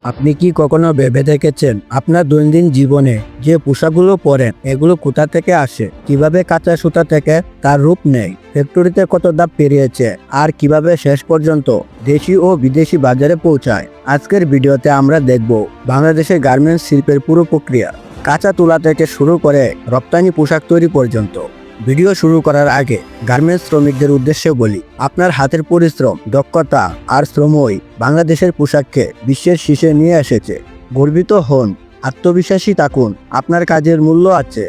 আপনি কি কখনো ভেবে দেখেছেন আপনার দৈনন্দিন জীবনে যে পোশাকগুলো পরেন এগুলো কোথা থেকে আসে, কিভাবে কাঁচা সুতা থেকে তার রূপ নেয়, ফ্যাক্টরিতে কত ধাপ পেরিয়েছে আর কিভাবে শেষ পর্যন্ত দেশি ও বিদেশি বাজারে পৌঁছায়। আজকের ভিডিওতে আমরা দেখব বাংলাদেশের গার্মেন্টস শিল্পের পুরো প্রক্রিয়া, কাঁচা তুলা থেকে শুরু করে রপ্তানি পোশাক তৈরি পর্যন্ত। ভিডিও শুরু করার আগে গার্মেন্টস শ্রমিকদের উদ্দেশ্যে বলি, আপনার হাতের পরিশ্রম, দক্ষতা আর শ্রমই বাংলাদেশের পোশাককে বিশ্বের শীর্ষে নিয়ে এসেছে। গর্বিত হন, আত্মবিশ্বাসী থাকুন, আপনার কাজের মূল্য আছে।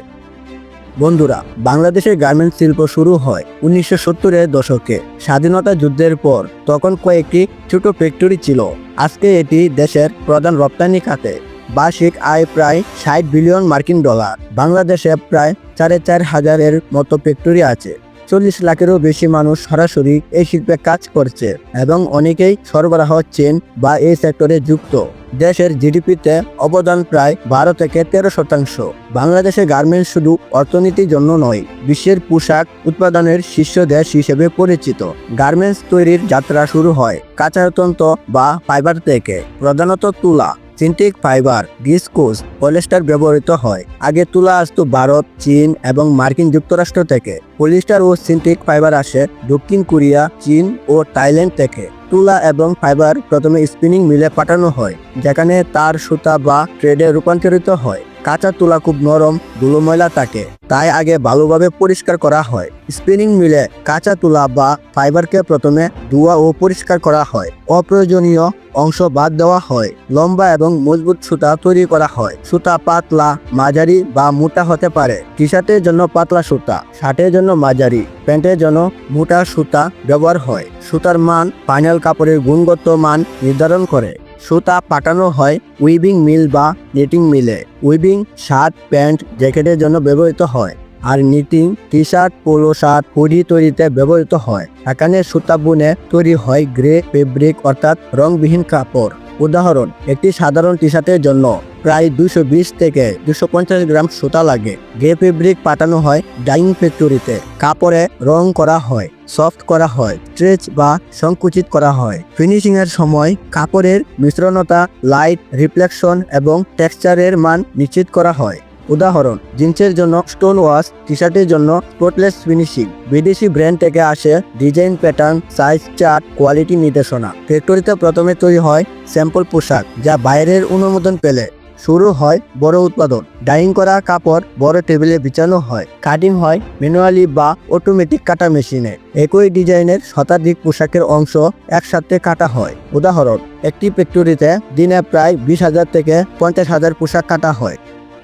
বন্ধুরা, বাংলাদেশের গার্মেন্টস শিল্প শুরু হয় 1970-এর দশকে। স্বাধীনতা যুদ্ধের পর তখন কয়েকটি ছোট ফ্যাক্টরি ছিল। আজকে এটি দেশের প্রধান রপ্তানি খাতে। বার্ষিক আয় প্রায় 60 বিলিয়ন মার্কিন ডলার। বাংলাদেশে প্রায় 4,500-এর মতো ফ্যাক্টরি আছে। 40 লাখেরও বেশি মানুষ সরাসরি এই শিল্পে কাজ করছে এবং অনেকেই সরবরাহ চেন বা এই সেক্টরে যুক্ত। দেশের জিডিপিতে অবদান প্রায় 12 থেকে 13%। বাংলাদেশের গার্মেন্টস শুধু অর্থনীতির জন্য নয়, বিশ্বের পোশাক উৎপাদনের শীর্ষ দেশ হিসেবে পরিচিত। গার্মেন্টস তৈরির যাত্রা শুরু হয় কাঁচা তন্তু বা ফাইবার থেকে, প্রধানত তুলা, সিনথেটিক ফাইবার, ভিসকোস, পলিস্টার ব্যবহৃত হয়। আগে তুলা আসতো ভারত, চীন এবং মার্কিন যুক্তরাষ্ট্র থেকে। পলিস্টার ও সিনথেটিক ফাইবার আসে দক্ষিণ কোরিয়া, চীন ও থাইল্যান্ড থেকে। তুলা এবং ফাইবার প্রথমে স্পিনিং মিলে পাঠানো হয়, যেখানে তার সুতা বা থ্রেডে রূপান্তরিত হয়। কাঁচা তুলা খুব নরম, ধুলো ময়লা থাকে, তাই আগে ভালোভাবে পরিষ্কার করা হয়। স্পিনিং মিলে কাঁচা তুলা বা ফাইবারকে প্রথমে ধোয়া ও পরিষ্কার করা হয়। অপ্রয়োজনীয় অংশ বাদ দেওয়া হয়। লম্বা এবং মজবুত সুতা তৈরি করা হয়। সুতা পাতলা, মাঝারি বা মোটা হতে পারে। টি শার্টের জন্য পাতলা সুতা, শার্টের জন্য মাঝারি, প্যান্টের জন্য মোটা সুতা ব্যবহার হয়। সুতার মান ফাইনাল কাপড়ের গুণগত মান নির্ধারণ করে। সুতা পাঠানো হয় উইভিং মিল বা নিটিং মিলে। উইভিং শার্ট, প্যান্ট, জ্যাকেটের জন্য ব্যবহৃত হয়, আর knitting T shirt, polo shirt, hoodie তৈরিতে ব্যবহৃত হয়। এখানে সুতা বুনে তৈরি হয় গ্রে ফেব্রিক, অর্থাৎ রংবিহীন কাপড়। উদাহরণ, একটি সাধারণ টি শার্টের জন্য প্রায় 220 থেকে 250 গ্রাম সুতা লাগে। গ্রে ফেব্রিক পাঠানো হয় ডাইং ফ্যাক্টরিতে। কাপড়ে রং করা হয়, সফট করা হয়, স্ট্রেচ বা সংকুচিত করা হয়। ফিনিশিং এর সময় কাপড়ের মিশ্রণতা, লাইট, রিফ্লেকশন এবং টেক্সচারের মান নিশ্চিত করা হয়। উদাহরণ, জিন্সের জন্য স্টোন ওয়াশ, টি শার্টের জন্য স্পটলেস ফিনিশিং। বিদেশি ব্র্যান্ড থেকে আসে design, pattern, size chart, quality নির্দেশনা। ফ্যাক্টরিতে প্রথমে তৈরি হয় স্যাম্পল পোশাক, যা বাইরের অনুমোদন পেলে শুরু হয় বড় উৎপাদন। ডাইং করা কাপড় বড় টেবিলে বিছানো হয়। কাটিং হয় ম্যানুয়ালি বা অটোমেটিক কাটা মেশিনে। একই ডিজাইনের শতাধিক পোশাকের অংশ একসাথে কাটা হয়। উদাহরণ, একটি ফ্যাক্টরিতে দিনে প্রায় 20,000 থেকে 50,000 পোশাক কাটা হয়।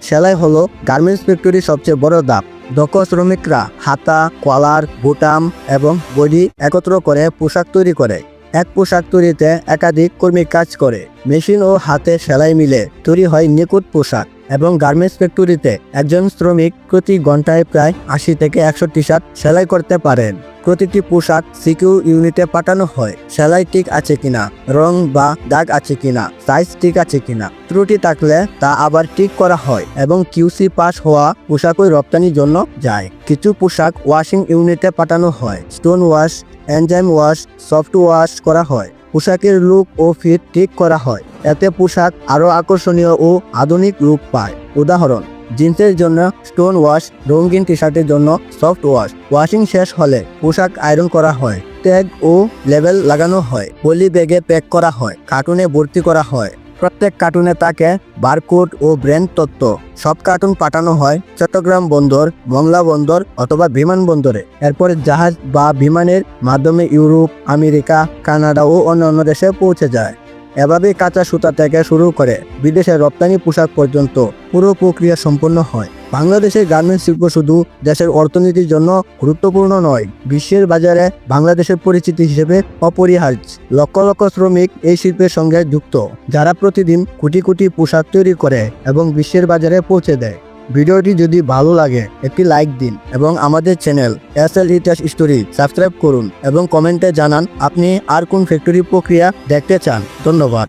সেলাই হলো গার্মেন্টস ফ্যাক্টরির সবচেয়ে বড় ধাপ। দক্ষ শ্রমিকরা হাতা, কলার, বুটাম এবং বডি একত্র করে পোশাক তৈরি করে। এক পোশাক তৈরিতে একাধিক কর্মী কাজ করে। মেশিন ও হাতে সেলাই মিলে তৈরি হয় নিখুঁত পোশাক। এবং গার্মেন্টস ফ্যাক্টরিতে একজন শ্রমিক প্রতি ঘন্টায় প্রায় 80 থেকে 100 টি শার্ট সেলাই করতে পারেন। প্রতিটি পোশাক সিকিউ ইউনিটে পাঠানো হয়। সেলাই ঠিক আছে কিনা, রং বা দাগ আছে কিনা, সাইজ ঠিক আছে কিনা, ত্রুটি থাকলে তা আবার ঠিক করা হয় এবং কিউসি পাস হওয়া পোশাকই রপ্তানির জন্য যায়। কিছু পোশাক ওয়াশিং ইউনিটে পাঠানো হয়। Stone wash, enzyme wash, soft wash করা হয়। পোশাকের লুক ও ফিট ঠিক করা হয়। এতে পোশাক আরও আকর্ষণীয় ও আধুনিক রূপ পায়। উদাহরণ, জিন্সের জন্য স্টোন ওয়াশ, রঙিন টি শার্টের জন্য সফট ওয়াশ। ওয়াশিং শেষ হলে পোশাক আয়রন করা হয়। ট্যাগ ও লেবেল লাগানো হয়। পলি ব্যাগে প্যাক করা হয়। কার্টুনে ভর্তি করা হয়। প্রত্যেক কার্টুনে থাকে বারকোড ও ব্র্যান্ড তথ্য। সব কার্টুন পাঠানো হয় চট্টগ্রাম বন্দর, মংলা বন্দর অথবা বিমানবন্দরে। এরপরে জাহাজ বা বিমানের মাধ্যমে ইউরোপ, আমেরিকা, কানাডা ও অন্যান্য দেশে পৌঁছে যায়। এভাবে কাঁচা সুতা থেকে শুরু করে বিদেশে রপ্তানি পোশাক পর্যন্ত পুরো প্রক্রিয়া সম্পন্ন হয়। বাংলাদেশের গার্মেন্টস শিল্প শুধু দেশের অর্থনীতির জন্য গুরুত্বপূর্ণ নয়, বিশ্বের বাজারে বাংলাদেশের পরিচিতি হিসেবে অপরিহার্য। লক্ষ লক্ষ শ্রমিক এই শিল্পের সঙ্গে যুক্ত, যারা প্রতিদিন কোটি কোটি পোশাক তৈরি করে এবং বিশ্বের বাজারে পৌঁছে দেয়। ভিডিওটি যদি ভালো লাগে একটি লাইক দিন এবং আমাদের চ্যানেল এসএল ইতিহাস স্টোরি সাবস্ক্রাইব করুন এবং কমেন্টে জানান আপনি আর কোন ফ্যাক্টরি প্রক্রিয়া দেখতে চান। ধন্যবাদ।